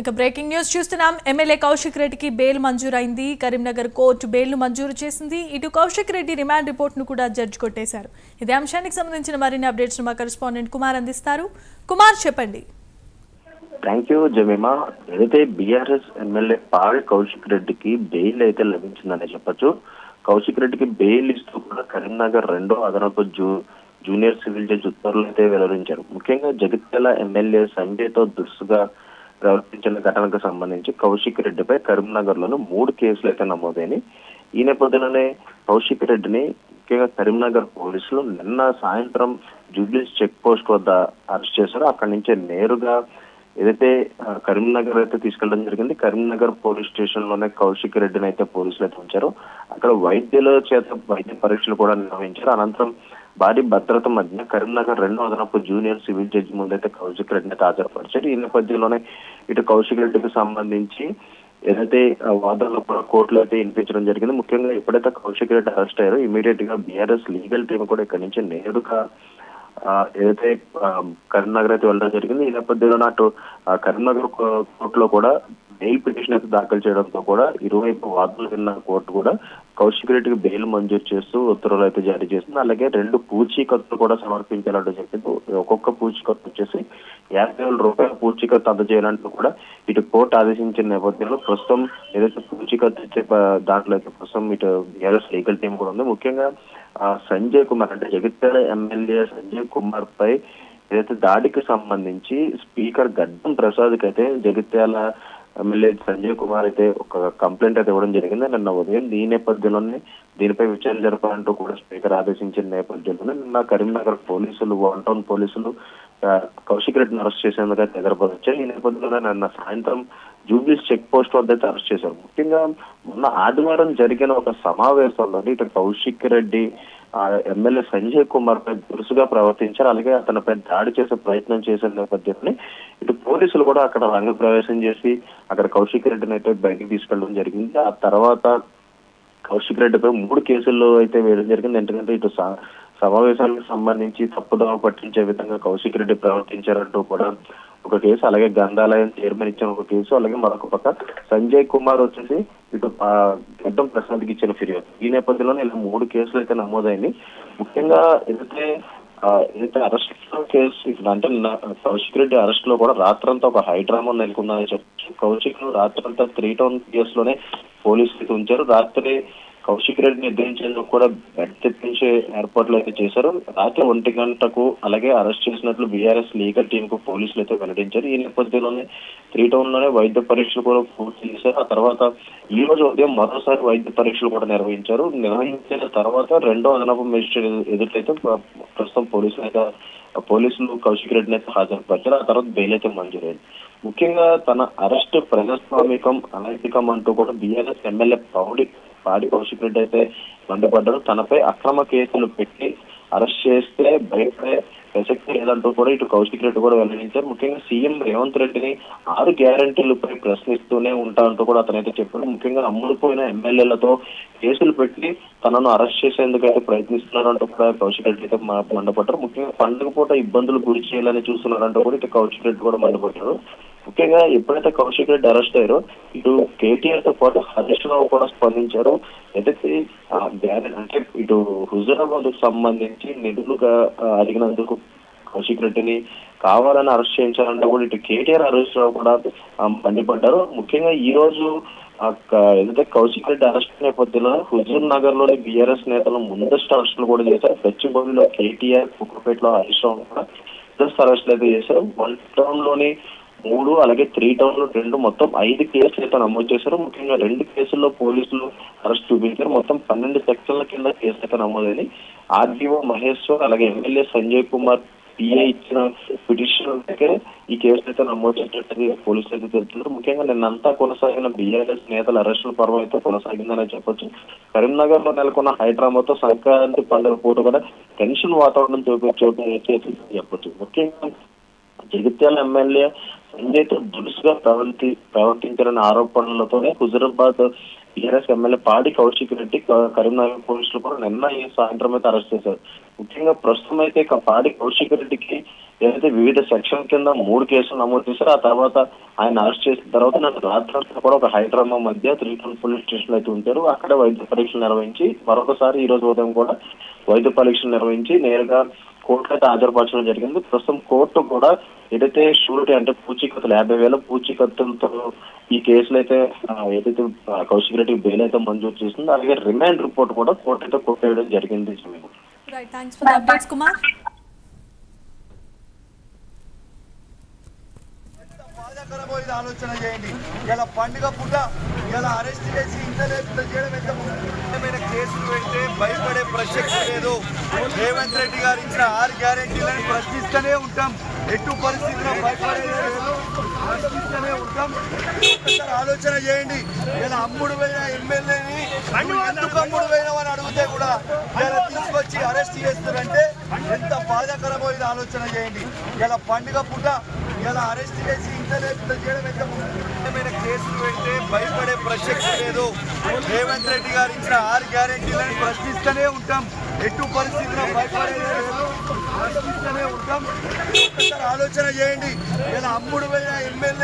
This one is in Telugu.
ఇక బ్రేకింగ్ న్యూస్ చూస్తున్నాం. ఎమ్మెల్యే కౌశిక్ రెడ్డికి బెయిల్ మంజూరైంది. కరీంనగర్ కోర్టు బెయిల్ను మంజూరు చేసింది. ఇటు కౌశిక్ రెడ్డి రిమాండ్ రిపోర్ట్ను కూడా జడ్జి కొట్టేశారు. ఇదే అంశానికి సంబంధించిన మరిన్ని అప్డేట్స్ మా కరెస్పాండెంట్ కుమార్ అందిస్తారు. కుమార్, చెప్పండి. Thank you Jemimah. ఏదైతే బీఆర్ఎస్ ఎమ్మెల్యే పాడి కౌశిక్ రెడ్డికి బెయిల్ అయితే లభించిందని చెప్పొచ్చు. కౌశిక్ రెడ్డికి బెయిల్ ఇస్తూ కూడా కరీంనగర్ రెండో అదనపు జూనియర్ సివిల్ జడ్జి ఉత్తర్వులు అయితే వెలువరించారు. ముఖ్యంగా జగిత్యాల ఎమ్మెల్యే సంజయ్తో దురుసుగా ప్రవర్తించిన ఘటనకు సంబంధించి కౌశిక్ రెడ్డిపై కరీంనగర్ లోను 3 కేసులు అయితే నమోదైనవి. ఈ నేపథ్యంలోనే కౌశిక్ రెడ్డిని ముఖ్యంగా కరీంనగర్ పోలీసులు నిన్న సాయంత్రం జూబ్లీస్ చెక్ పోస్ట్ వద్ద అరెస్ట్ చేశారు. అక్కడి నుంచే నేరుగా ఏదైతే కరీంనగర్ అయితే తీసుకెళ్లడం జరిగింది. కరీంనగర్ పోలీస్ స్టేషన్ లోనే కౌశిక్ రెడ్డిని అయితే పోలీసులు అయితే ఉంచారు. అక్కడ వైద్యుల చేత వైద్య పరీక్షలు కూడా నిర్వహించారు. అనంతరం భారీ భద్రత మధ్య కరీంనగర్ రెండో అదనపు జూనియర్ సివిల్ జడ్జి ముందైతే కౌశిక్ రెడ్డిని అయితే హాజరుపరిచారు. ఈ నేపథ్యంలోనే ఇటు కౌశిక్ రెడ్డికి సంబంధించి ఏదైతే వాదనలు కూడా కోర్టులో అయితే వినిపించడం జరిగింది. ముఖ్యంగా ఎప్పుడైతే కౌశిక్ రెడ్డి అరెస్ట్ అయ్యారో ఇమీడియట్ గా బీఆర్ఎస్ లీగల్ టీం కూడా ఇక్కడి నుంచి నేరుగా ఏదైతే కరీంనగర్ అయితే వెళ్ళడం జరిగింది. ఈ నేపథ్యంలో అటు కరీంనగర్ కోర్టులో కూడా బెయిల్ పిటిషన్ అయితే దాఖలు చేయడంతో కూడా ఇరువైపు వాదనలు విన్న కోర్టు కూడా కౌశిక్ రెడ్డికి బెయిల్ మంజూరు చేస్తూ ఉత్తర్వులు అయితే జారీ చేసింది. అలాగే 2 పూచీకత్తులు కూడా సమర్పించాలంటూ చెప్పింది. ఒక్కొక్క పూచీకత్తు వచ్చేసి 50,000 రూపాయల పూచీకత్తు అందజేయాలంటూ కూడా ఇటు కోర్టు ఆదేశించిన నేపథ్యంలో ప్రస్తుతం ఏదైతే పూచీకత్తు ఇచ్చే దాంట్లో అయితే ప్రస్తుతం ఇటు బీఆర్ఎస్ లీగల్ టీం కూడా ఉంది. ముఖ్యంగా సంజయ్ కుమార్ అంటే జగిత్యాల ఎమ్మెల్యే సంజయ్ కుమార్ పై ఏదైతే దాడికి సంబంధించి స్పీకర్ గడ్డం ప్రసాద్ కి అయితే జగిత్యాల ఎమ్మెల్యే సంజయ్ కుమార్ అయితే ఒక కంప్లైంట్ అయితే ఇవ్వడం జరిగింది నిన్న ఉదయం. ఈ నేపథ్యంలోనే దీనిపై విచారణ జరపాలంటూ కూడా స్పీకర్ ఆదేశించిన నేపథ్యంలోనే నిన్న కరీంనగర్ పోలీసులు 1 టౌన్ పోలీసులు కౌశిక్ రెడ్డిని అరెస్ట్ చేసేందుకు అయితే ఎగరపరిచారు. ఈ నేపథ్యంలో నిన్న సాయంత్రం జూబ్లీస్ చెక్ పోస్ట్ వద్ద అయితే అరెస్ట్ చేశారు. ముఖ్యంగా మొన్న ఆదివారం జరిగిన ఒక సమావేశంలో ఇటు కౌశిక్ రెడ్డి ఎమ్మెల్యే సంజయ్ కుమార్ పై దురుసుగా ప్రవర్తించారు. అలాగే అతనిపై దాడి చేసే ప్రయత్నం చేసిన నేపథ్యంలో ఇటు పోలీసులు కూడా అక్కడ రంగ ప్రవేశం చేసి అక్కడ కౌశిక్ రెడ్డిని అయితే బయటికి తీసుకెళ్ళడం జరిగింది. ఆ తర్వాత కౌశిక్ రెడ్డిపై 3 కేసుల్లో అయితే వేయడం జరిగింది. ఎందుకంటే ఇటు సమావేశాలకు సంబంధించి తప్పుదోవ పట్టించే విధంగా కౌశిక్ రెడ్డి ప్రవర్తించారంటూ కూడా ఒక కేసు, అలాగే గ్రంథాలయం చైర్మన్ ఇచ్చిన ఒక కేసు, అలాగే మరొక పక్క సంజయ్ కుమార్ వచ్చేసి ఇటు గడ్డం ప్రసాద్ కి ఇచ్చిన ఫిర్యాదు. ఈ నేపథ్యంలో ఇలా 3 కేసులు అయితే నమోదైంది. ముఖ్యంగా ఏదైతే అరెస్ట్ కేసు అంటే కౌశిక్ రెడ్డి అరెస్ట్ లో కూడా రాత్రంతా ఒక హైడ్రామా నెలకొందని చెప్పచ్చు. కౌశిక్ ను రాత్రంతా 3 టౌన్ కేసులోనే పోలీసులు ఉంచారు. రాత్రి కౌశిక్ రెడ్డిని నిర్ధారించేందుకు కూడా బెడ్ తెప్పించే ఏర్పాట్లు అయితే చేశారు. రాత్రి 1 గంటకు అలాగే అరెస్ట్ చేసినట్లు బీఆర్ఎస్ లీగల్ టీం కు పోలీసులు అయితే వెల్లడించారు. ఈ నేపథ్యంలోనే 3 టౌన్ లోనే వైద్య పరీక్షలు కూడా పూర్తి చేశారు. ఆ తర్వాత ఈ రోజు ఉదయం మరోసారి వైద్య పరీక్షలు కూడా నిర్వహించారు. నిర్వహించిన తర్వాత రెండో అదనపు మెజిస్ట్రేట్ ఎదుటైతే ప్రస్తుతం పోలీసులు కౌశిక్ రెడ్డిని అయితే హాజరుపరిచారు. ఆ తర్వాత బెయిల్ అయితే మంజూరైంది. ముఖ్యంగా తన అరెస్ట్ ప్రజాస్వామికం అనైతికం అంటూ కూడా బీఆర్ఎస్ ఎమ్మెల్యే పాడి కౌశిక్ రెడ్డి అయితే మండిపడ్డారు. తనపై అక్రమ కేసులు పెట్టి అరెస్ట్ చేస్తే భయపడే ప్రసక్తి లేదంటూ కూడా ఇటు కౌశిక్ రెడ్డి కూడా వెల్లడించారు. ముఖ్యంగా సీఎం రేవంత్ రెడ్డిని 6 గ్యారంటీలపై ప్రశ్నిస్తూనే ఉంటారంటూ కూడా అతనైతే చెప్పారు. ముఖ్యంగా అమ్ముడుపోయిన ఎమ్మెల్యేలతో కేసులు పెట్టి తనను అరెస్ట్ చేసేందుకు అయితే ప్రయత్నిస్తున్నారంటూ కూడా కౌశిక్ రెడ్డి అయితే మండిపడ్డారు. ముఖ్యంగా పండుగ పూట ఇబ్బందులు గురి చేయాలని చూస్తున్నారంటూ కూడా ఇటు కౌశిక్ రెడ్డి కూడా మండిపడ్డారు. ముఖ్యంగా ఎప్పుడైతే కౌశిక్ రెడ్డి అరెస్ట్ అయ్యారో ఇటు కేటీఆర్ తో పాటు హరీష్ రావు కూడా స్పందించారు. ఏదైతే అంటే ఇటు హుజూరాబాద్ కు సంబంధించి నిధులుగా అడిగినందుకు కౌశిక్ రెడ్డిని కావాలని అరెస్ట్ చేయించాలంటే కూడా ఇటు కేటీఆర్ హరీష్ రావు కూడా మండిపడ్డారు. ముఖ్యంగా ఈ రోజు ఏదైతే కౌశిక్ రెడ్డి అరెస్ట్ నేపథ్యంలో హుజూర్ నగర్ లోని బీఆర్ఎస్ నేతలు ముందస్తు అరెస్టులు కూడా చేశారు. గచ్చిబౌలిలో కేటీఆర్, కుక్కపేటలో హరీష్ రావు కూడా ముందస్తు అరెస్టులు అయితే చేశారు. 1 టౌన్ లోని 3 అలాగే 3 టౌన్ లో 2 మొత్తం 5 కేసులు అయితే నమోదు చేశారు. ముఖ్యంగా 2 కేసుల్లో పోలీసులు అరెస్ట్ చూపించారు. మొత్తం 12 సెక్షన్ల కింద కేసు అయితే నమోదైంది. ఆర్డీఓ మహేశ్వర్ అలాగే ఎమ్మెల్యే సంజయ్ కుమార్ పిఐ ఇచ్చిన పిటిషన్ దగ్గర ఈ కేసు అయితే నమోదు చేసినట్టు పోలీసులు అయితే తెలుపుతున్నారు. ముఖ్యంగా నిన్నంతా కొనసాగిన బీఆర్ఎస్ నేతల అరెస్టుల పర్వం అయితే కొనసాగిందని చెప్పొచ్చు. కరీంనగర్ లో నెలకొన్న హైడ్రామాతో సంక్రాంతి పండుగ పూట కూడా టెన్షన్ వాతావరణం చోటు చెప్పొచ్చు. ముఖ్యంగా జగిత్యాల ఎమ్మెల్యే సంజయ్తో దురుసుగా ప్రవర్తించారనే ఆరోపణలతోనే హుజూరాబాద్ టీఆర్ఎస్ ఎమ్మెల్యే పాడి కౌశిక్ రెడ్డి కరీంనగర్ పోలీసులు కూడా నిన్న ఈ సాయంత్రం అయితే అరెస్ట్ చేశారు. ముఖ్యంగా ప్రస్తుతం అయితే పాడి కౌశిక్ రెడ్డికి ఏదైతే వివిధ సెక్షన్ కింద 3 కేసులు నమోదు చేశారో ఆ తర్వాత ఆయన అరెస్ట్ చేసిన తర్వాత నన్ను రాత్రి కూడా ఒక హైదరాబాద్ మధ్య 3 పోలీస్ స్టేషన్ అయితే ఉంటారు. అక్కడ వైద్య పరీక్షలు నిర్వహించి మరొకసారి ఈ రోజు ఉదయం కూడా వైద్య పరీక్షలు నిర్వహించి నేరుగా కోర్టులో అయితే హాజరుపరచడం జరిగింది. ప్రస్తుతం కోర్టు కూడా ఏదైతే షూరిటీ అంటే పూచీకత్తులు 50,000 పూచీకత్తులతో ఈ కేసులు అయితే ఏదైతే కౌశిక్ రెడ్డికి బెయిల్ అయితే మంజూరు చేసిందో అలాగే రిమాండ్ రిపోర్ట్ కూడా కోర్టు అయితే కొట్టేయడం జరిగింది. Right, thanks for the updates Kumar. ఆలోచన చేయండి. ఇలా పండుగ పూట ఇలా అరెస్ట్ చేసి ఇంటర్వ్యూ చేయడం ఎంత ముఖ్యమైన కేసులు పెడితే భయపడే ప్రసక్తి లేదు. రేవంత్ రెడ్డి గారు ఇచ్చిన 6 గ్యారెంటీలను ప్రశ్నిస్తూనే ఉంటాం. ఎటు పరిస్థితిలో భయపడేది లేదు, ప్రశ్నిస్తూనే ఉంటాం. ఒకసారి ఆలోచన చేయండి. ఇలా అమ్ముడు పోయిన ఎమ్మెల్యేని ఎందుకు అమ్ముడు పోయినామని అడిగితే కూడా ఇలా తీసుకొచ్చి అరెస్ట్ చేస్తారంటే ఎంత బాధాకరమైన ఆలోచన చేయండి. ఇలా పండుగ పూట ఇలా అరెస్ట్ చేసి ఇంటర్వ్యూ చేయడం ఎంత ముఖ్యమైన కేసులు పెడితే భయపడే ప్రసక్తి లేదు. రేవంత్ రెడ్డి గారు ఇచ్చిన 6 గ్యారెంటీలను ప్రశ్నిస్తూనే ఉంటాం. ఎటు పరిస్థితిలో భయపడేది లేదు, ప్రశ్నిస్తూనే ఉంటాం. ఒకసారి ఆలోచన చేయండి. ఇలా అమ్ముడు పోయిన ఎమ్మెల్యే